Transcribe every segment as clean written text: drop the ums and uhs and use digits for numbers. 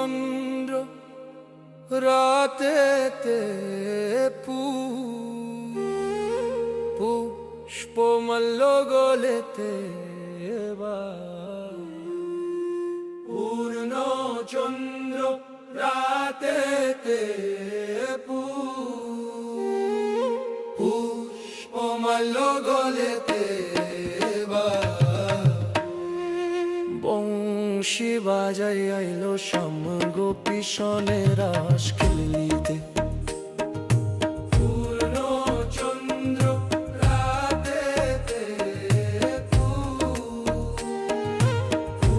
চন্দ্র রাতেতে পুষ্পমাল্য গলেতে পূর্ণ চন্দ্র রাতেতে পুষ্পমাল্য গলেতে বংশী বাজাই আইলো শ্যাম গোপী সনে রাস খেলিতে পূর্ণ চন্দ্র রাতেতে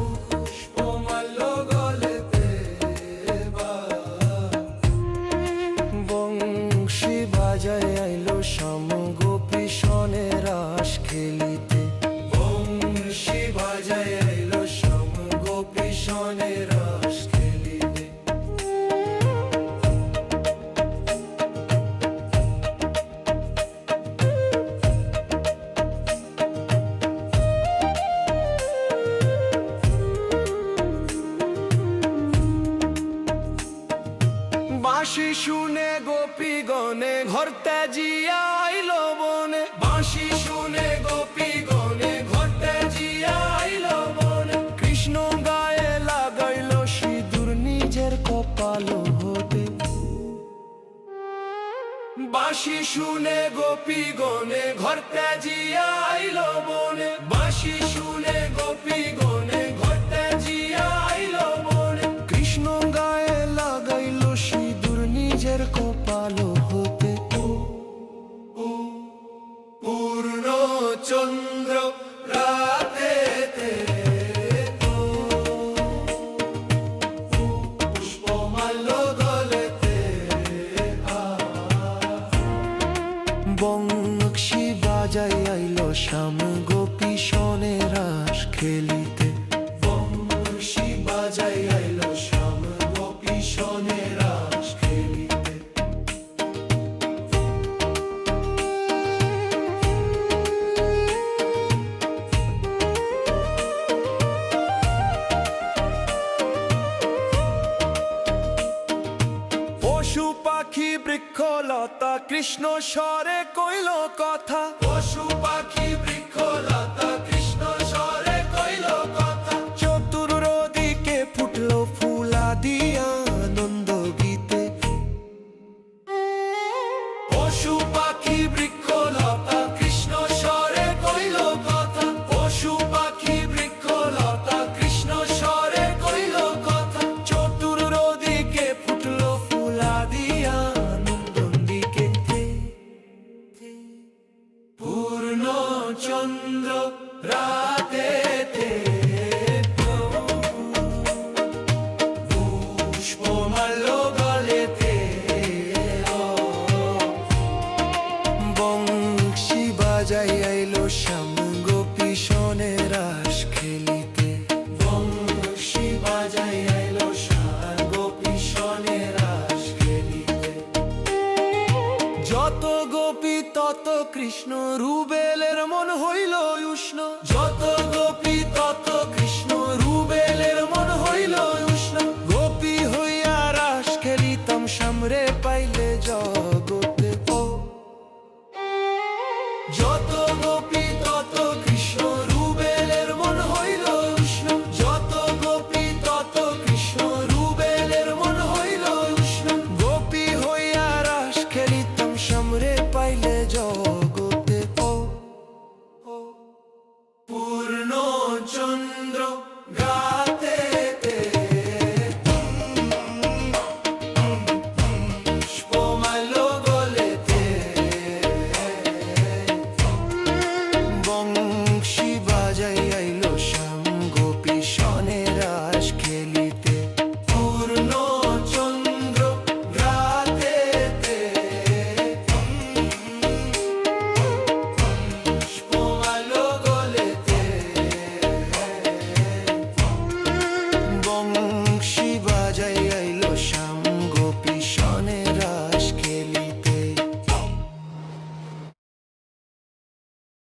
পুষ্পমাল্য গলেতে বংশী বাজাই আইলো শ্যাম গোপী সনে রাস খেলিতে বংশী বাজাই আইলো শ্যাম গোপী সনে রাস খেলিতে বাঁশি শুনে গোপী গনে ঘর ত্যাজিয়া আইলো বনে বাঁশি শুনে গোপী গনে ঘর ত্যাজিয়া আইলো বনে কৃষ্ণ গায়ে লাগাইলো সিঁদুর নিজের কপাল হতে বাঁশি শুনে গোপী গনে ঘর ত্যাজিয়া আইলো বনে বাঁশি শুনে গোপী গনে ঘর ত্যাজিয়া আইলো বনে কৃষ্ণ গায়ে লাগাইলো সিঁদুর নিজের কপাল হতে পূর্ণ চন্দ্র রাতেতে পুষ্পমাল্য গলেতে বংশী বাজাই আইলো শ্যাম গোপী সনে রাস খেলিতে বংশী বাজাই আইলো শ্যাম গোপী সনে রাস খেলিতে পশু পাখি বৃক্ষলতা কৃষ্ণ স্বরে কইল কথা পশু পাখি বৃক্ষলতা কৃষ্ণ স্বরে কইল কথা চতুর্দিকে ফুটলো ফুলা দিয়া আনন্দ গীতে পশু পাখি বৃক্ষলতা কৃষ্ণ স্বরে কইল কথা পশু পাখি বৃক্ষলতা কৃষ্ণ স্বরে কইল কথা চতুর্দিকে ফুটলো ফুলা দিয়া আনন্দ গীতে পূর্ণ চন্দ্র রাতেতে পুষ্পমাল্য গলেতে বংশী বাজাই আইলো শ্যাম গোপী সনে রাস খেলিতে বংশী বাজাই আইলো শ্যাম গোপী সনে রাস খেলিতে যত গোপী তত কৃষ্ণ রুবেলের মন হইল উষ্ণ যত গোপী তত কৃষ্ণ রুবেল